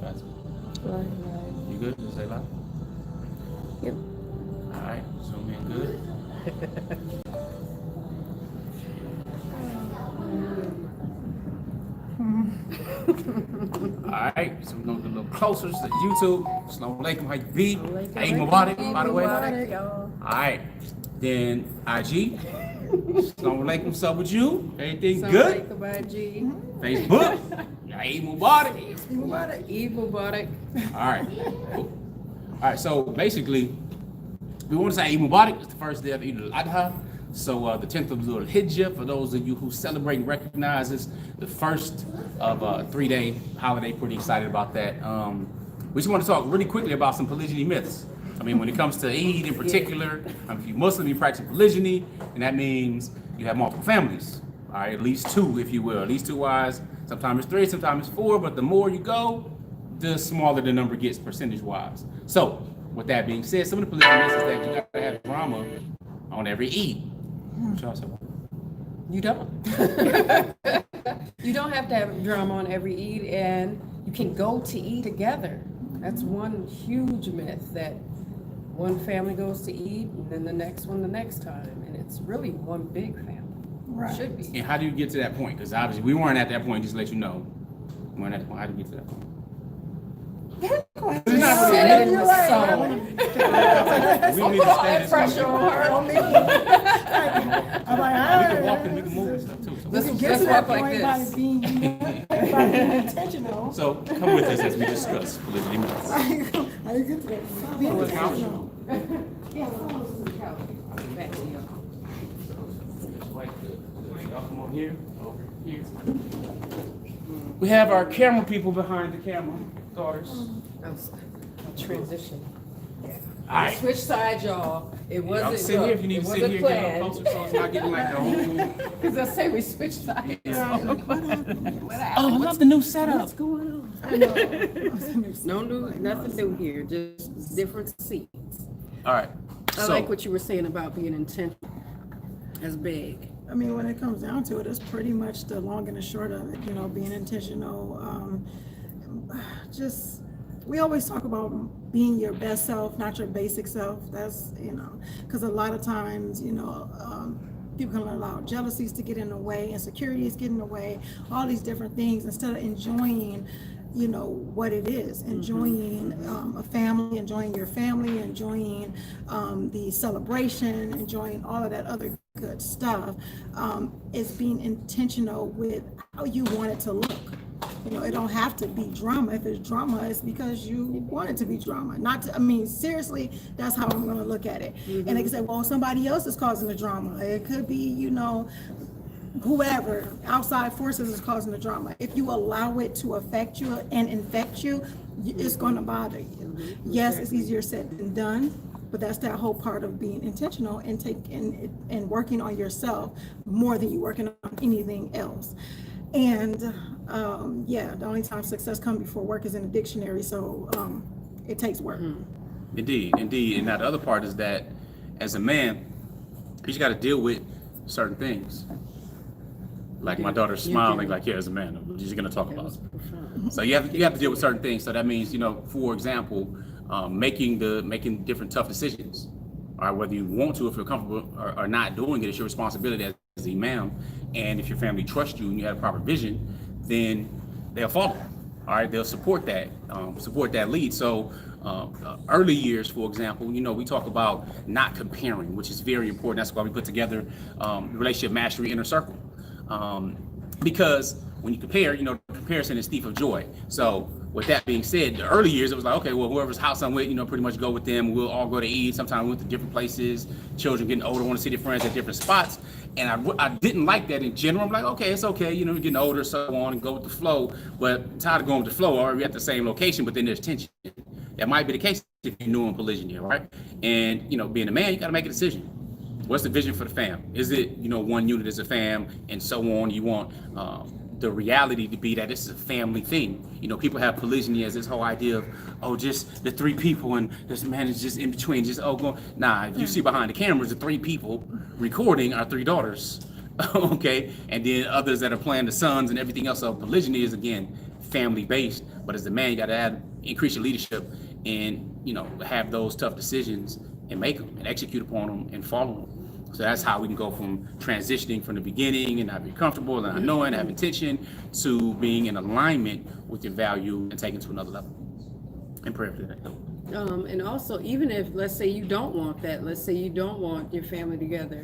Fatimah? Right. You good? Just say live. Yep. All right. Zoom in good. All right, so we're gonna get a little closer to YouTube. Assalamu alaikum, how you be? Hey, Mubarak, by the way. All right, then IG. Assalamu alaikum, what's up with you? Everything good? Facebook. Hey, Mubarak. Eid Mubarak. All right, cool. All right, so basically, we want to say Eid Mubarak. It's the first day of Eid al-Adha. So the 10th of Dhul Hijjah, for those of you who celebrate and recognize this, the first of a 3-day holiday. Pretty excited about that. We just want to talk really quickly about some polygyny myths. I mean, when it comes to Eid in particular, if you're Muslim, you practice polygyny, and that means you have multiple families. All right, at least 2, if you will. At least 2 wives. Sometimes it's 3, sometimes it's 4, but the more you go, the smaller the number gets percentage-wise. So, with that being said, some of the polygyny myths is that you gotta have drama on every Eid. You don't. You don't have to have drama on every Eid, and you can go to Eid together. That's one huge myth, that one family goes to Eid and then the next one the next time, and it's really one big family. Right. Should be. And how do you get to that point? Because obviously we weren't at that point. Just to let you know, we weren't at that point. How do you get to that point? We need to stand pressure on her. I'm like, we can walk and we can move and stuff too. So let's get to that point by being intentional. So come with us as we discuss polygyny myths. How you get to that? Being intentional. Back to you. Come on here, over here. We have our camera people behind the camera, daughters. Transition. All right. Switch sides, y'all. It wasn't. Sit here if you need to sit here. Get a little closer so it's not getting like the whole. Because I say we switched sides. Oh, I love the new setup. What's going on? Nothing new here. Just different seats. All right. I like what you were saying about being intentional. That's big. I mean, when it comes down to it, it's pretty much the long and the short of it, being intentional. We always talk about being your best self, not your basic self. That's, because a lot of times, people can allow jealousies to get in the way, insecurities get in the way, all these different things, instead of enjoying what it is, enjoying a family, enjoying your family, enjoying the celebration, enjoying all of that other good stuff, is being intentional with how you want it to look. It don't have to be drama. If it's drama, it's because you want it to be drama. Seriously, that's how I'm going to look at it. And they can say, well, somebody else is causing the drama. It could be, whoever, outside forces is causing the drama. If you allow it to affect you and infect you, it's going to bother you. Yes, it's easier said than done, but that's that whole part of being intentional and working on yourself more than you working on anything else. And the only time success comes before work is in the dictionary, so it takes work. Indeed. And now the other part is that as a man, you just got to deal with certain things. Like my daughter's smiling, like, as a man, we're just going to talk about it. So you have to deal with certain things. So that means, for example, making different tough decisions. All right, whether you want to or feel comfortable or not doing it, it's your responsibility as the imam. And if your family trusts you and you have proper vision, then they'll follow. All right, they'll support that lead. So early years, for example, we talk about not comparing, which is very important. That's why we put together the Relationship Mastery Inner Circle. Because when you compare, comparison is thief of joy. So with that being said, the early years, it was like, okay, well, whoever's house I'm with, pretty much go with them. We'll all go to Eid. Sometimes we went to different places. Children getting older, want to see their friends at different spots. And I didn't like that in general. I'm like, okay, it's okay. You're getting older, so on, and go with the flow. But I'm tired of going with the flow. Or we're at the same location, but then there's tension. That might be the case if you're new in polygyny, right? And, being a man, you got to make a decision. What's the vision for the fam? Is it, one unit as a fam and so on? You want the reality to be that this is a family thing. People have polygyny as this whole idea of, just the 3 people and this man is just in between, just, Nah, if you see behind the cameras, the 3 people recording are 3 daughters, okay? And then others that are playing the sons and everything else. So polygyny is, again, family based, but as a man, you got to increase your leadership and, you know, have those tough decisions and make them and execute upon them and follow them. So that's how we can go from transitioning from the beginning and not being comfortable and not knowing, having tension, to being in alignment with your value and taking to another level. And prayer for that. And also, even if, let's say you don't want that, let's say you don't want your family together,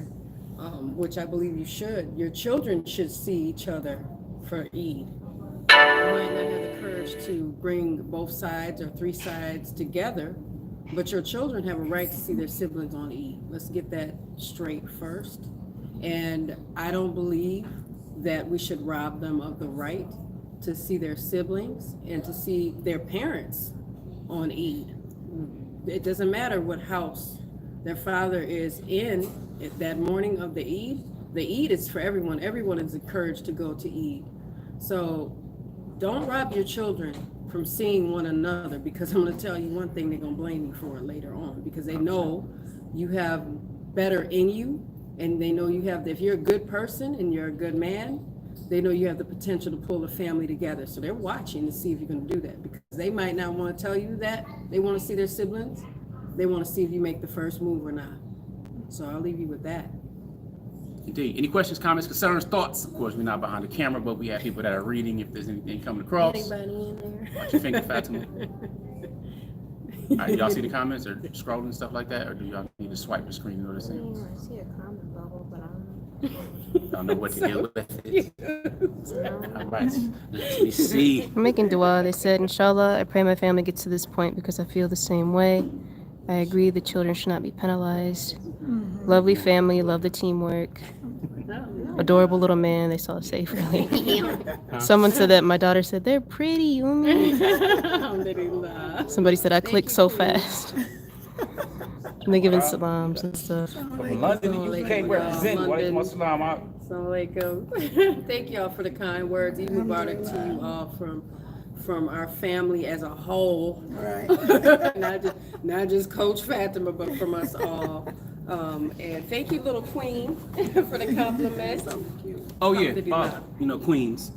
which I believe you should, your children should see each other for Eid. You might not have the courage to bring both sides or three sides together, but your children have a right to see their siblings on Eid. Let's get that straight first. And I don't believe that we should rob them of the right to see their siblings and to see their parents on Eid. It doesn't matter what house their father is in that morning of the Eid. The Eid is for everyone. Everyone is encouraged to go to Eid. So don't rob your children from seeing one another, because I'm going to tell you one thing, they're going to blame you for it later on, because they know you have better in you, and they know you have, if you're a good person and you're a good man, they know you have the potential to pull a family together. So they're watching to see if you're going to do that, because they might not want to tell you that they want to see their siblings. They want to see if you make the first move or not. So I'll leave you with that. Indeed. Any questions, comments, concerns, thoughts? Of course, we're not behind the camera, but we have people that are reading if there's anything coming across. Anybody in there? Watch your finger, Fatima. All right, y'all see the comments or scrolling and stuff like that, or do y'all need to swipe the screen and know the same? I see a comment bubble, but I Don't know what to do with it. All right, let me see. I'm making dua. They said, Inshallah, I pray my family gets to this point because I feel the same way. I agree the children should not be penalized. Lovely family, love the teamwork. Adorable little man, they saw safe early. Someone said that my daughter said, they're pretty, Umi. Somebody said, I clicked so fast. And they're giving salams and stuff. From London, the UK, represent. Assalamualaikum. Thank y'all for the kind words. Eid Mubarak to you all from our family as a whole. Right. not just Coach Fatimah, but from us all. And thank you, little queen, for the compliments. Oh yeah, you know, queens.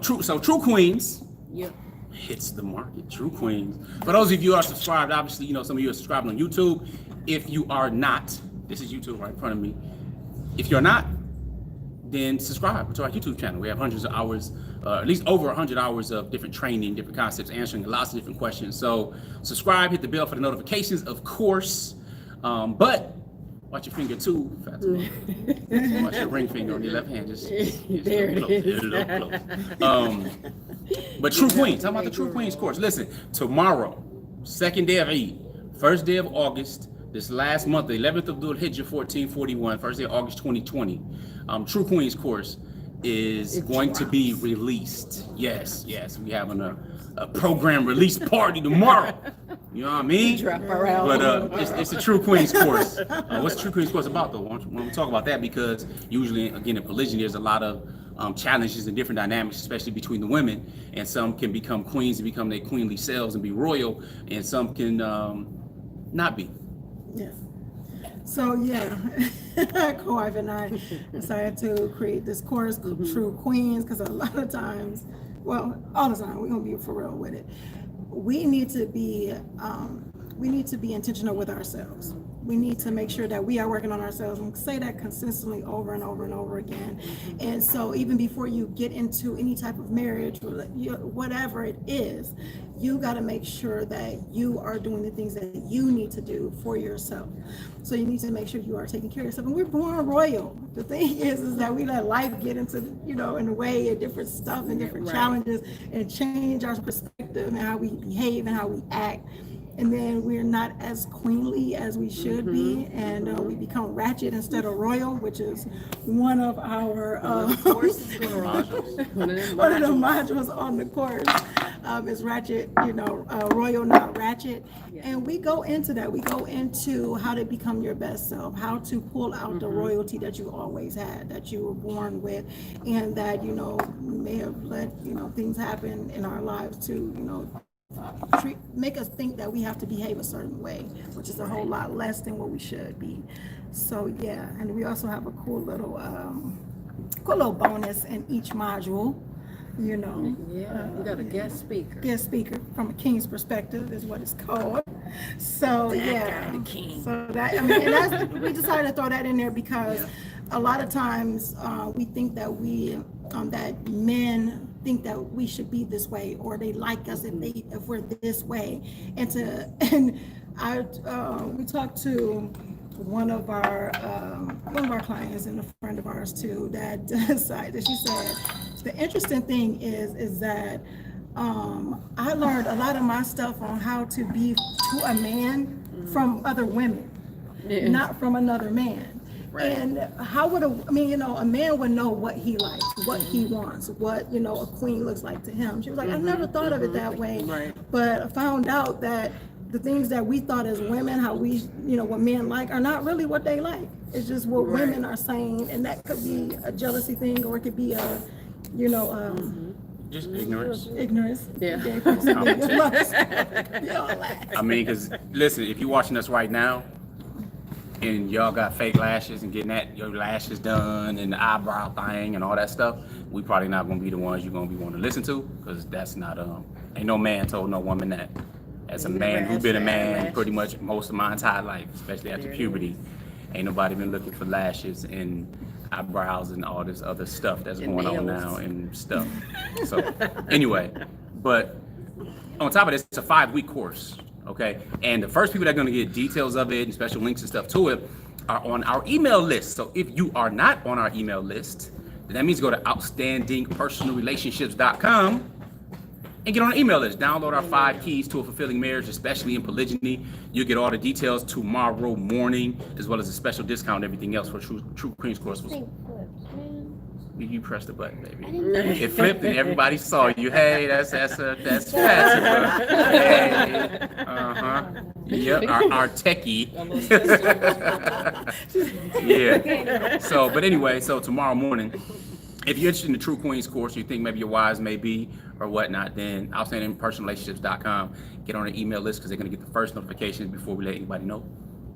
True queens. Yep. Hits the market. True queens. For those of you who are subscribed, obviously, you know, some of you are subscribed on YouTube. If you are not, this is YouTube right in front of me. If you're not, then subscribe to our YouTube channel. We have hundreds of hours, at least over 100 hours of different training, different concepts, answering lots of different questions. So subscribe, hit the bell for the notifications, of course. But watch your finger too, Fatima. Watch your ring finger on your left hand. Just There it is. But True Queens, how about the True Queens course? Listen, tomorrow, second day of Eid, first day of August, this last month, the 11th of Dhul Hijjah 1441, first day of August 2020, True Queens course is going to be released. Yes, we having a program release party tomorrow. You know what I mean? Drop around. But it's a True Queens course. What's the True Queens course about, though? When we talk about that, because usually, again, in polygyny, there's a lot of challenges and different dynamics, especially between the women. And some can become queens and become their queenly selves and be royal, and some can not be. Yeah. So yeah, Co-wife and I decided to create this course called True Queens, because a lot of times, well, all the time, we're gonna be for real with it. We need to be intentional with ourselves. We need to make sure that we are working on ourselves, and say that consistently over and over and over again. And so even before you get into any type of marriage, or whatever it is, you got to make sure that you are doing the things that you need to do for yourself. So you need to make sure you are taking care of yourself. And we're born royal. The thing is that we let life get into, in a way, of different stuff and different challenges, and change our perspective and how we behave and how we act. And then we're not as queenly as we should be, and we become ratchet instead of royal, which is one of our one of the modules on the course is ratchet, royal, not ratchet. Yeah. And we go into that. We go into how to become your best self, how to pull out the royalty that you always had, that you were born with, and that may have let things happen in our lives to make us think that we have to behave a certain way, which is a whole lot less than what we should be. So yeah, and we also have a cool little bonus in each module. you know. Yeah, you got a guest speaker. Guest speaker from a king's perspective is what it's called. So yeah, so that, I mean, and that's, we decided to throw that in there because a lot of times we think that that men think that we should be this way, or they like us if we're this way. And we talked to one of our clients and a friend of ours too that decided, she said, the interesting thing is that I learned a lot of my stuff on how to be to a man from other women, not from another man. Right. And how would a man would know what he likes, what he wants, what, a queen looks like to him. She was like, I never thought of it that way. Right. But I found out that the things that we thought as women, how we, what men like, are not really what they like. It's just what women are saying. And that could be a jealousy thing, or it could be a, just ignorance. Ignorance. Yeah. I mean, because listen, if you're watching us right now, and y'all got fake lashes and getting your lashes done and the eyebrow thing and all that stuff, we probably not gonna be the ones you're gonna be wanting to listen to, because that's not ain't no man told no woman that. As a man who's been a man pretty much most of my entire life, especially after puberty, ain't nobody been looking for lashes and eyebrows and all this other stuff that's going on now and stuff. So anyway, but on top of this, it's a 5-week course. Okay, and the first people that are going to get details of it and special links and stuff to it are on our email list. So if you are not on our email list, then that means go to outstandingpersonalrelationships.com and get on the email list. Download our 5 keys to a fulfilling marriage, especially in polygyny. You'll get all the details tomorrow morning, as well as a special discount and everything else for True Queens course. You pressed the button, baby. It flipped and everybody saw you. Hey, that's Fatimah. Hey, Yep, our techie. Yeah. So, but anyway, so tomorrow morning, if you're interested in the True Queens course, you think maybe your wives may be or whatnot, then outstandingpersonalrelationships.com. Get on the email list, because they're going to get the first notifications before we let anybody know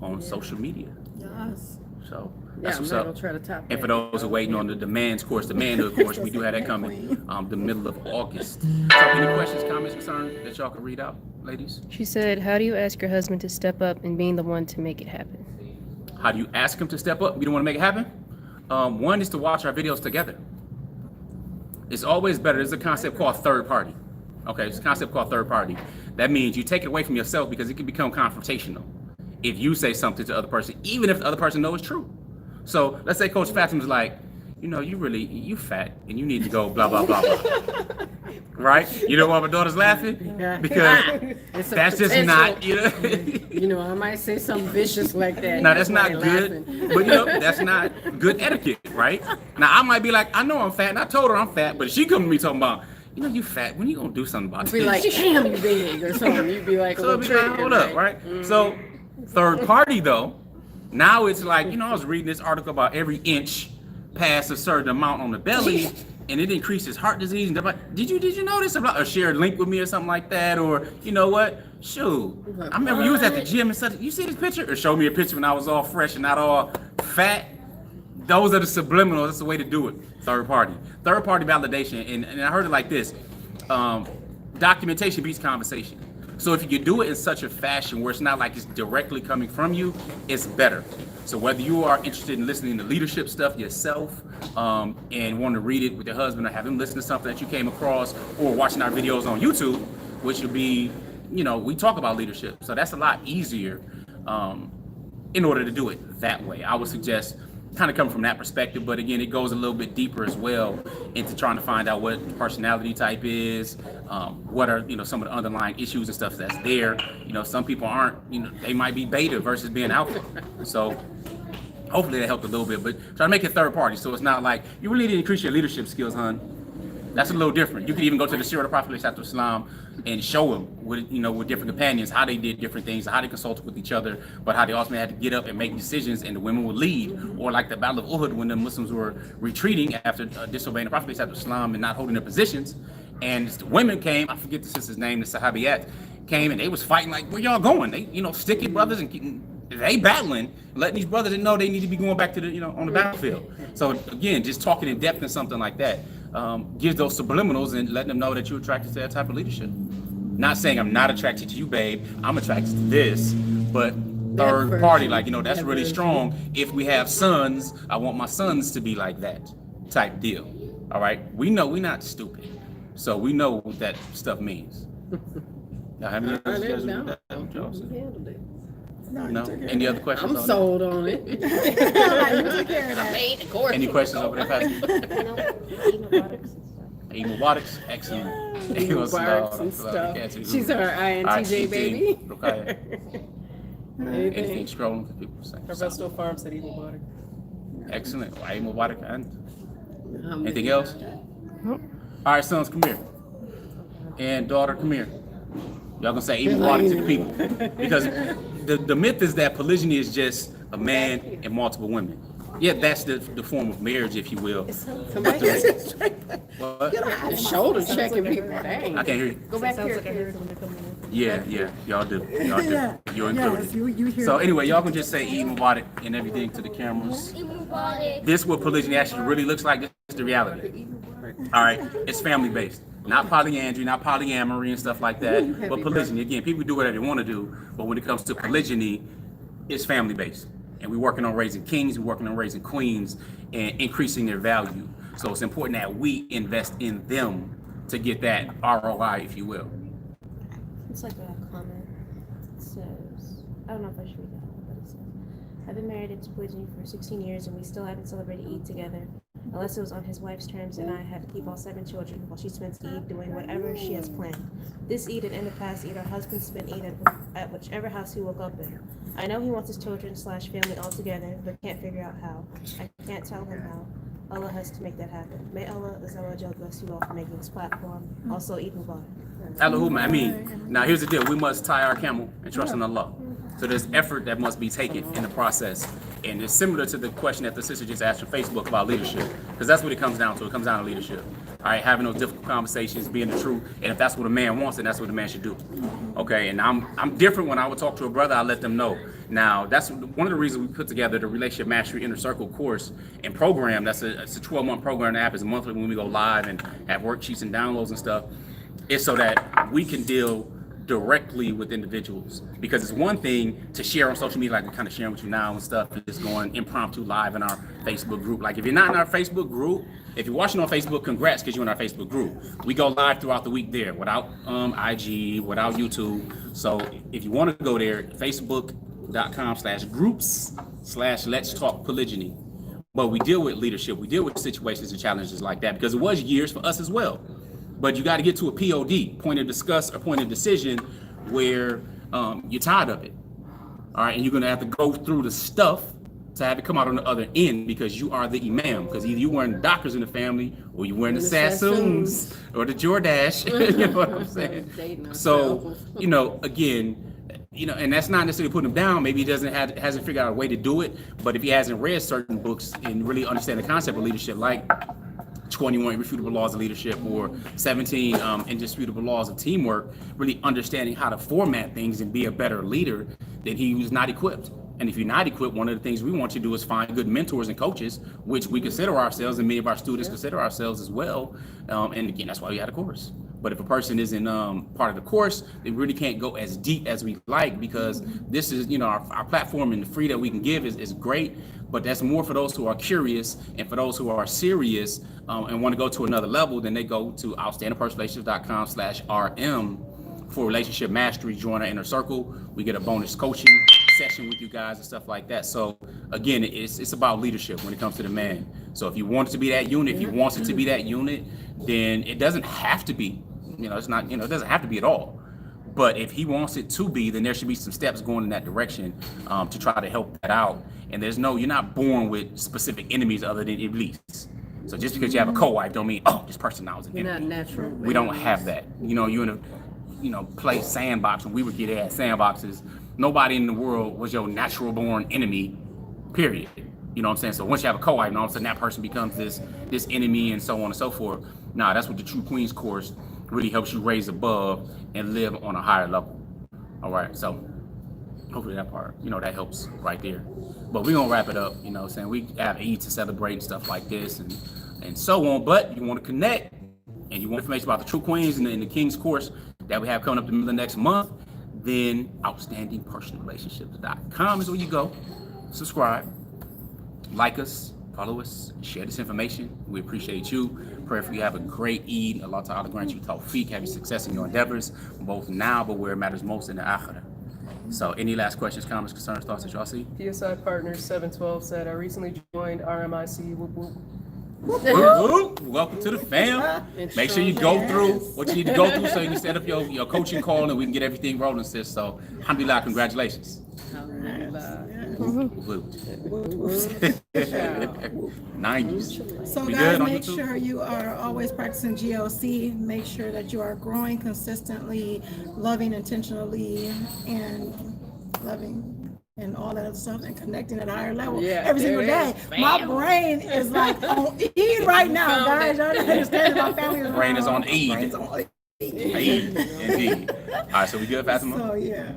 on social media. Yes. So that's what's I'm up. not gonna try to top And for those who are waiting on the man's course, the manhood course, we do have that coming the middle of August. So any questions, comments, concerns that y'all can read out, ladies? She said, how do you ask your husband to step up and being the one to make it happen? How do you ask him to step up? We don't want to make it happen. One is to watch our videos together. It's always better. There's a concept called third party. Okay, it's a concept called third party. That means you take it away from yourself, because it can become confrontational if you say something to the other person, even if the other person knows it's true. So let's say Coach Fatimah's like, you fat and you need to go blah, blah, blah, blah. Right? You know why my daughter's laughing? Because that's just not, I might say something vicious like that. Now that's not good, but that's not good etiquette, right? Now I might be like, I know I'm fat, and I told her I'm fat, but she come to me talking about, you fat, when you gonna do something about it? Be like, damn, you big, or something. You'd be like, so be like, hold up, right? So third party though, now it's like, I was reading this article about every inch past a certain amount on the belly, and it increases heart disease. And like, did you know this about, or share a link with me or something like that? Or you know what? Shoot, I remember you was at the gym and such. You see this picture? Or show me a picture when I was all fresh and not all fat. Those are the subliminals. That's the way to do it. Third party validation. And I heard it like this: documentation beats conversation. So if you do it in such a fashion where it's not like it's directly coming from you, it's better. So whether you are interested in listening to leadership stuff yourself and want to read it with your husband, or have him listen to something that you came across, or watching our videos on YouTube, which would be, we talk about leadership. So that's a lot easier in order to do it that way. I would suggest kind of coming from that perspective, but again, it goes a little bit deeper as well into trying to find out what the personality type is, what are some of the underlying issues and stuff that's there. Some people aren't, they might be beta versus being alpha. So hopefully that helped a little bit, but try to make it third party, so it's not like you really need to increase your leadership skills, hon. That's a little different. You could even go to the Sirah of the Prophet after Islam and show them with different companions how they did different things, how they consulted with each other, but how they ultimately had to get up and make decisions, and the women would lead. Or like the Battle of Uhud, when the Muslims were retreating after disobeying the Prophet after Islam and not holding their positions, and the women came. I forget the sister's name. The Sahabiyat came, and they was fighting like, where y'all going? They sticky brothers, and they battling, letting these brothers know they need to be going back to the on the battlefield. So again, just talking in depth and something like that. gives those subliminals and letting them know that you're attracted to that type of leadership. Not saying I'm not attracted to you, babe. I'm attracted to this, but third party, like, that's really strong. If we have sons, I want my sons to be like that type deal. All right. We know we're not stupid, so we know what that stuff means. Y'all have any questions? No. Any other questions? I'm sold on it. You took care of that. Any questions over there, Pastor? Mubarak's, excellent. Mubarak's and stuff. She's our INTJ baby. Anything scrolling for people saying? Professional Farm said Mubarak. Excellent. Mubarak. Anything else? Nope. All right, sons, come here. And daughter, come here. Y'all gonna say Mubarak to the people. Because the myth is that polygyny is just a man and multiple women. Yeah, that's the form of marriage, if you will. What? Shoulder checking people. Dang. I can't hear you. Go back here. Yeah, y'all do. Y'all do. Yeah. You're included. Yes, you hear So that. anyway, y'all can just say Eid Mubarak and everything to the cameras. This is what polygyny actually really looks like. This is the reality. All right, it's family based, not polyandry, not polyamory and stuff like that, but polygyny. Again, people do whatever they want to do, but when it comes to polygyny, it's family based. And we're working on raising kings, we're working on raising queens and increasing their value. So it's important that we invest in them to get that ROI, if you will. It's like a comment. It says, I don't know if I should read that, but it says, I've been married to polygyny for 16 years and we still haven't celebrated Eid together, unless it was on his wife's terms and I had to keep all 7 children while she spends Eid doing whatever she has planned. This Eid and in the past Eid, our husbands spent Eid at whichever house he woke up in. I know he wants his children/family all together, but can't figure out how. I can't tell him how. Allah has to make that happen. May Allah Azza bless you all for making this platform. Also, Eid Mubarak. Allahumma, I mean, now here's the deal. We must tie our camel and trust in Allah. So there's effort that must be taken in the process. And it's similar to the question that the sister just asked on Facebook about leadership, because that's what it comes down to. It comes down to leadership. All right, having those difficult conversations, being the truth. And if that's what a man wants, then that's what a man should do. Okay, and I'm different when I would talk to a brother, I let them know. Now, that's one of the reasons we put together the Relationship Mastery Inner Circle course and program. It's a 12-month program. The app is monthly when we go live and have worksheets and downloads and stuff. It's so that we can deal directly with individuals, because it's one thing to share on social media, like we're kind of sharing with you now and stuff, and just going impromptu live in our Facebook group. Like if you're not in our Facebook group, if you're watching on Facebook, congrats, because you're in our Facebook group. We go live throughout the week there without IG, without YouTube. So if you want to go there, facebook.com/groups/let's talk polygyny. But we deal with leadership, we deal with situations and challenges like that, because it was years for us as well. But you got to get to a POD, point of discuss or point of decision, where you're tired of it. All right, and you're going to have to go through the stuff to have it come out on the other end, because you are the imam. Because either you're wearing the doctors in the family, or you're wearing the Sassoons or the Jordache. You know what I'm saying? So, again, and that's not necessarily putting him down. Maybe he hasn't figured out a way to do it. But if he hasn't read certain books and really understand the concept of leadership, like 21 Irrefutable Laws of Leadership or 17 Indisputable Laws of Teamwork, really understanding how to format things and be a better leader, then he was not equipped. And if you're not equipped, one of the things we want you to do is find good mentors and coaches, which we consider ourselves, and many of our students consider ourselves as well. And again, that's why we had a course. But if a person isn't part of the course, they really can't go as deep as we like, because this is, our platform, and the free that we can give is great. But that's more for those who are curious, and for those who are serious and want to go to another level, then they go to outstandingpersonrelationships.com/RM for relationship mastery. Join our inner circle. We get a bonus coaching session with you guys and stuff like that. So again, it's about leadership when it comes to the man. So if you want it to be that unit, if he wants it to be that unit, then it doesn't have to be. It's not. It doesn't have to be at all. But if he wants it to be, then there should be some steps going in that direction to try to help that out. And you're not born with specific enemies other than Iblis. So just because you have a co-wife don't mean, this person now is an enemy. You're not natural. We don't have that. You in a play sandbox, and we would get at sandboxes. Nobody in the world was your natural born enemy, period. You know what I'm saying? So once you have a co-wife, and all of a sudden that person becomes this enemy and so on and so forth. Nah, that's what the True Queens course really helps you raise above and live on a higher level. All right, so hopefully that part, that helps right there. But we're gonna wrap it up, we have Eid to celebrate and stuff like this, and and so on. But you want to connect and you want information about the True Queens and the King's course that we have coming up in the middle of next month, then outstandingpersonalrelationships.com is where you go. Subscribe, like us, follow us, share this information. We appreciate you. Pray for you have a great Eid. Allah Ta'ala grant you tawfiq, have you success in your endeavors, both now but where it matters most in the akhirah. So any last questions, comments, concerns, thoughts that y'all see? PSI Partners 712 said, I recently joined RMIC. Whoop, whoop. Welcome to the fam. Make sure you go through what you need to go through so you can set up your coaching call and we can get everything rolling, sis. So, alhamdulillah, congratulations. Woo. 90s. So We guys, good on make YouTube? sure you are always practicing GLC. Make sure that you are growing consistently, loving intentionally, and loving and all that other stuff, and connecting at a higher level every single day. My brain is like on E right now, guys. Y'all don't understand my family is Brain is on E. Brain's on E. Indeed. All right, so we good, Fatimah? So yeah.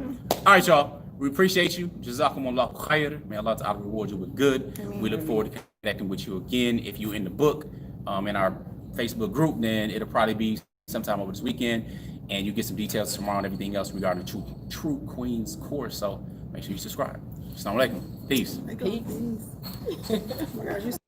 All right, y'all. We appreciate you. Jazakumullah khair. May Allah Ta'ala reward you with good. We look forward to connecting with you again. If you're in the book, in our Facebook group, then it'll probably be sometime over this weekend, and you get some details tomorrow and everything else regarding the True Queens course. So make sure you subscribe. Assalamu alaikum. Peace. Peace.